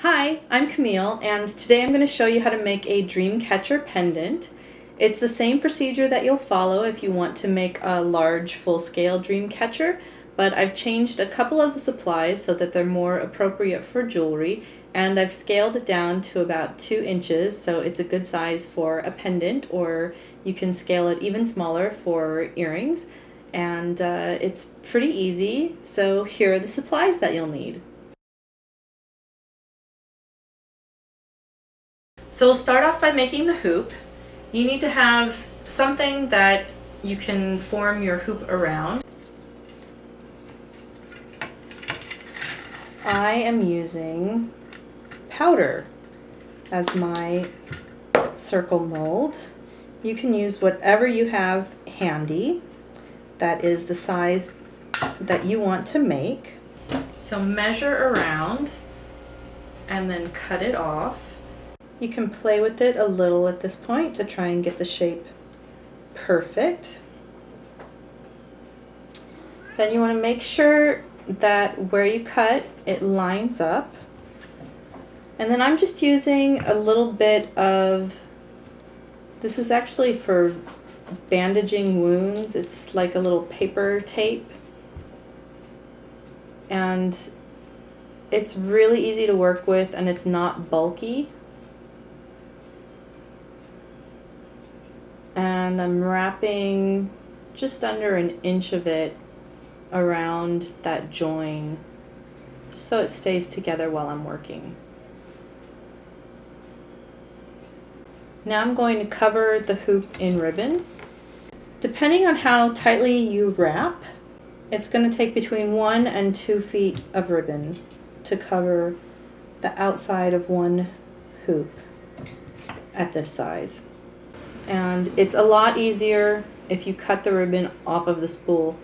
Hi, I'm Camille, and today I'm going to show you how to make a dreamcatcher pendant. It's the same procedure that you'll follow if you want to make a large full-scale dreamcatcher, but I've changed a couple of the supplies so that they're more appropriate for jewelry, and I've scaled it down to about 2 inches, so it's a good size for a pendant, or you can scale it even smaller for earrings, and it's pretty easy. So here are the supplies that you'll need. So we'll start off by making the hoop. You need to have something that you can form your hoop around. I am using powder as my circle mold. You can use whatever you have handy that is the size that you want to make. So measure around and then cut it off. You can play with it a little at this point to try and get the shape perfect. Then you want to make sure that where you cut, it lines up. And then I'm just using a little bit of, this is actually for bandaging wounds. It's like a little paper tape. And it's really easy to work with and it's not bulky. And I'm wrapping just under 1 inch of it around that join so it stays together while I'm working. Now I'm going to cover the hoop in ribbon. Depending on how tightly you wrap, it's going to take between 1 and 2 feet of ribbon to cover the outside of one hoop at this size. And it's a lot easier if you cut the ribbon off of the spool.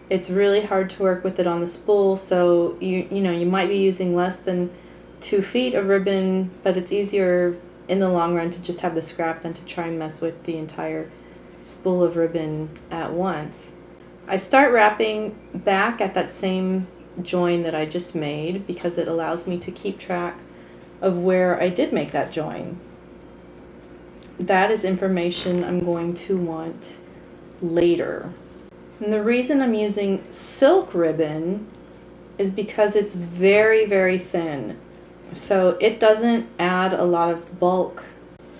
It's really hard to work with it on the spool, so you might be using less than 2 feet of ribbon, but it's easier in the long run to just have the scrap than to try and mess with the entire spool of ribbon at once. I start wrapping back at that same join that I just made because it allows me to keep track of where I did make that join. That is information I'm going to want later. And the reason I'm using silk ribbon is because it's very, very thin. So it doesn't add a lot of bulk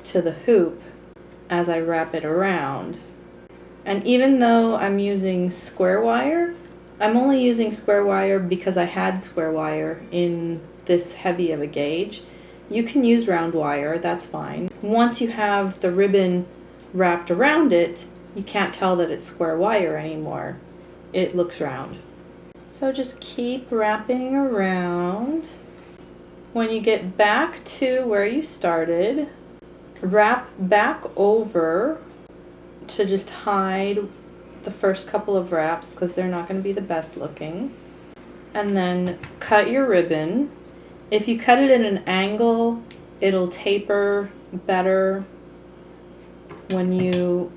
to the hoop as I wrap it around. And even though I'm using square wire, I'm only using square wire because I had square wire in this heavy of a gauge. You can use round wire, that's fine. Once you have the ribbon wrapped around it, you can't tell that it's square wire anymore. It looks round. So just keep wrapping around. When you get back to where you started, wrap back over to just hide the first couple of wraps because they're not going to be the best looking. And then cut your ribbon. If you cut it at an angle, it'll taper better when you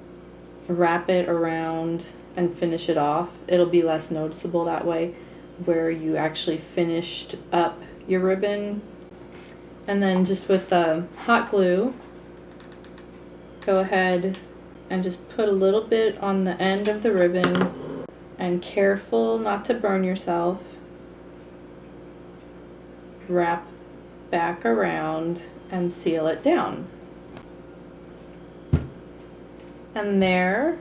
wrap it around and finish it off. It'll be less noticeable that way where you actually finished up your ribbon. And then just with the hot glue, go ahead and just put a little bit on the end of the ribbon and careful not to burn yourself. Wrap back around and seal it down. And there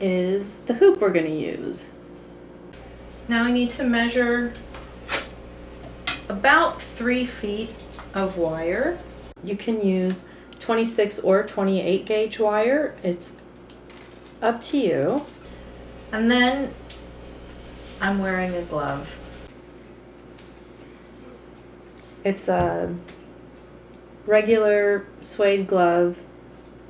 is the hoop we're going to use. Now I need to measure about 3 feet of wire. You can use 26 or 28 gauge wire. It's up to you. And then I'm wearing a glove. It's a regular suede glove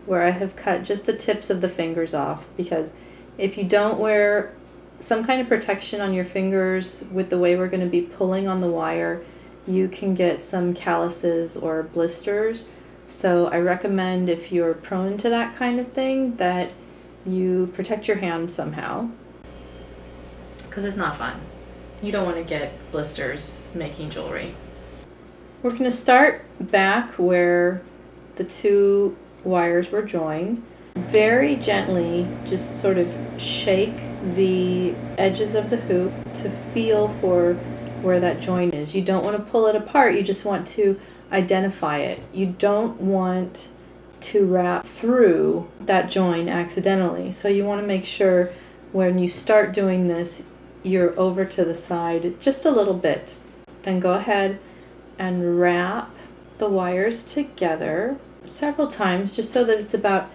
where I have cut just the tips of the fingers off because if you don't wear some kind of protection on your fingers with the way we're going to be pulling on the wire, you can get some calluses or blisters. So I recommend if you're prone to that kind of thing that you protect your hand somehow because it's not fun. You don't want to get blisters making jewelry. We're going to start back where the two wires were joined. Very gently just sort of shake the edges of the hoop to feel for where that join is. You don't want to pull it apart, you just want to identify it. You don't want to wrap through that join accidentally. So you want to make sure when you start doing this, you're over to the side just a little bit. Then go ahead and wrap the wires together several times just so that it's about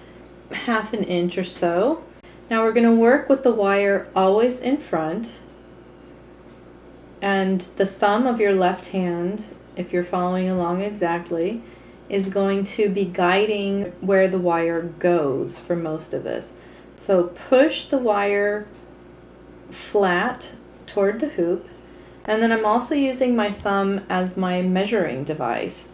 half an inch or so. Now we're going to work with the wire always in front, and the thumb of your left hand, if you're following along exactly, is going to be guiding where the wire goes for most of this. So push the wire flat toward the hoop, and then I'm also using my thumb as my measuring device.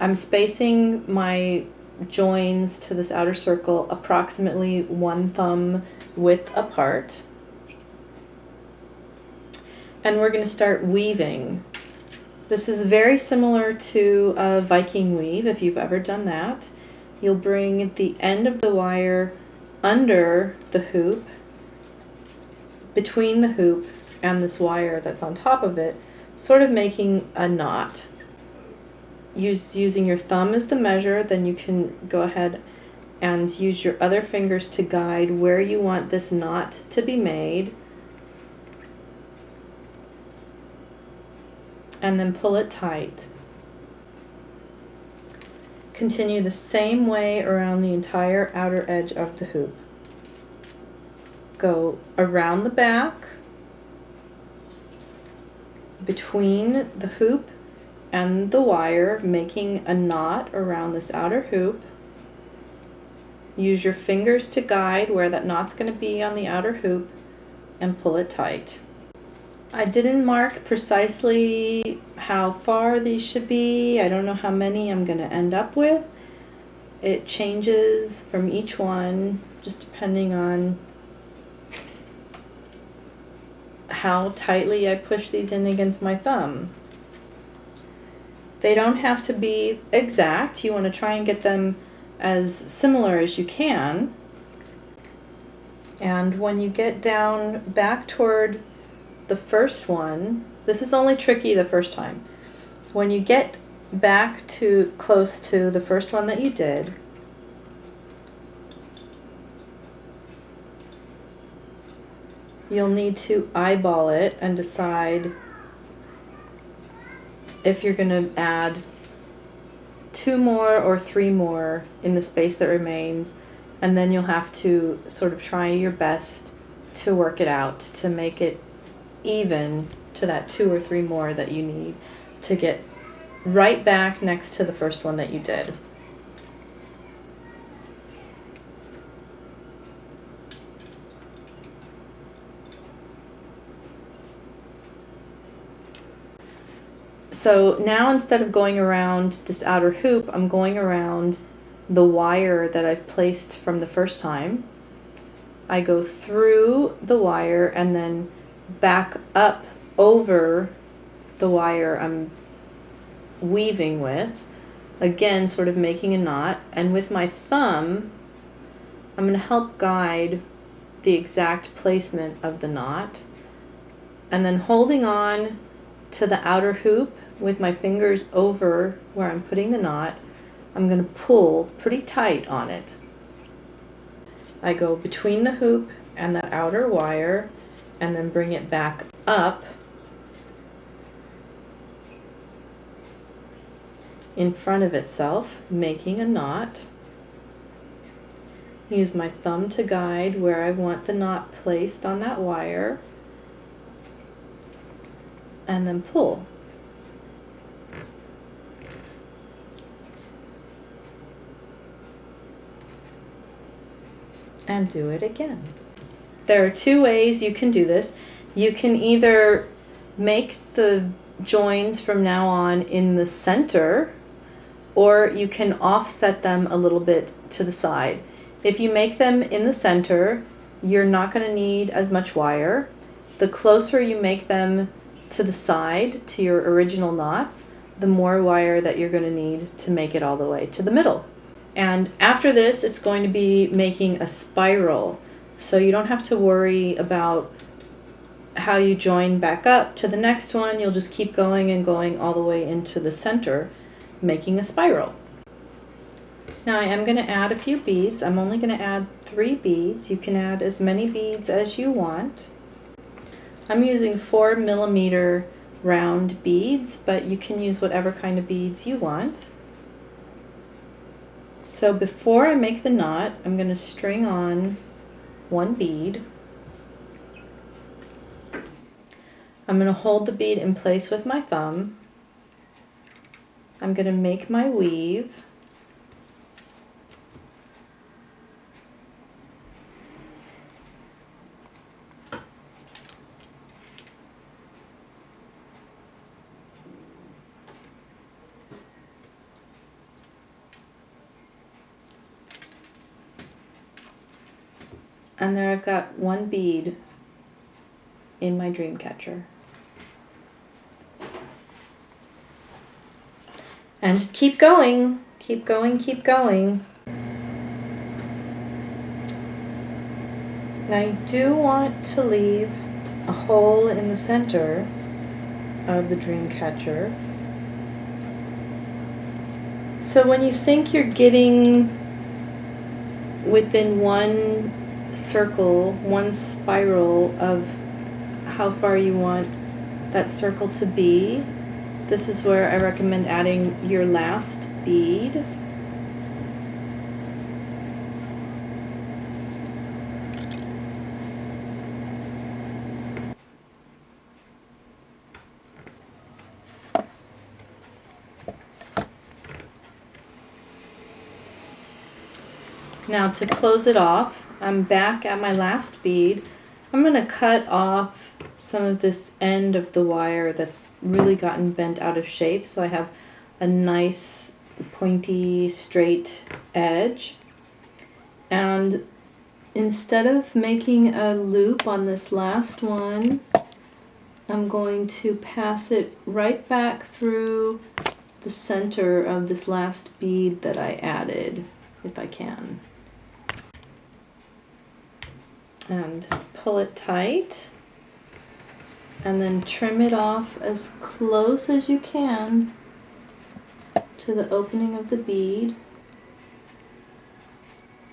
I'm spacing my joins to this outer circle approximately 1 thumb width apart. And we're going to start weaving. This is very similar to a Viking weave, if you've ever done that. You'll bring the end of the wire under the hoop, between the hoop and this wire that's on top of it, sort of making a knot. Using your thumb as the measure, then you can go ahead and use your other fingers to guide where you want this knot to be made, and then pull it tight. Continue the same way around the entire outer edge of the hoop. Go around the back, between the hoop and the wire, making a knot around this outer hoop. Use your fingers to guide where that knot's going to be on the outer hoop and pull it tight. I didn't mark precisely how far these should be. I don't know how many I'm going to end up with. It changes from each one just depending on how tightly I push these in against my thumb. They don't have to be exact. You want to try and get them as similar as you can. And when you get down back toward the first one, this is only tricky the first time. When you get back to close to the first one that you did, you'll need to eyeball it and decide if you're going to add 2 more or 3 more in the space that remains, and then you'll have to sort of try your best to work it out to make it even to that 2 or 3 more that you need to get right back next to the first one that you did. So now instead of going around this outer hoop, I'm going around the wire that I've placed from the first time. I go through the wire and then back up over the wire I'm weaving with, again sort of making a knot, and with my thumb I'm going to help guide the exact placement of the knot, and then holding on to the outer hoop with my fingers over where I'm putting the knot, I'm going to pull pretty tight on it. I go between the hoop and that outer wire and then bring it back up in front of itself, making a knot. Use my thumb to guide where I want the knot placed on that wire, and then pull. And do it again. There are 2 ways you can do this. You can either make the joins from now on in the center, or you can offset them a little bit to the side. If you make them in the center, you're not going to need as much wire. The closer you make them to the side, to your original knots, the more wire that you're going to need to make it all the way to the middle. And after this, it's going to be making a spiral. So you don't have to worry about how you join back up to the next one. You'll just keep going and going all the way into the center, making a spiral. Now I am going to add a few beads. I'm only going to add 3 beads. You can add as many beads as you want. I'm using 4mm round beads, but you can use whatever kind of beads you want. So before I make the knot, I'm going to string on 1 bead. I'm going to hold the bead in place with my thumb. I'm going to make my weave. And there I've got 1 bead in my dream catcher. And just keep going, keep going, keep going. Now you do want to leave a hole in the center of the dream catcher. So when you think you're getting within 1 circle, 1 spiral of how far you want that circle to be, this is where I recommend adding your last bead. Now to close it off, I'm back at my last bead. I'm going to cut off some of this end of the wire that's really gotten bent out of shape, so I have a nice pointy straight edge. And instead of making a loop on this last one, I'm going to pass it right back through the center of this last bead that I added, if I can. And pull it tight, and then trim it off as close as you can to the opening of the bead.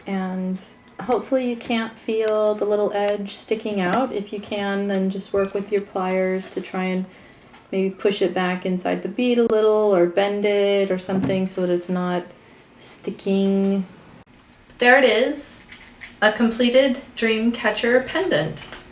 And hopefully you can't feel the little edge sticking out. If you can, then just work with your pliers to try and maybe push it back inside the bead a little, or bend it or something so that it's not sticking. There it is. A completed dream catcher pendant.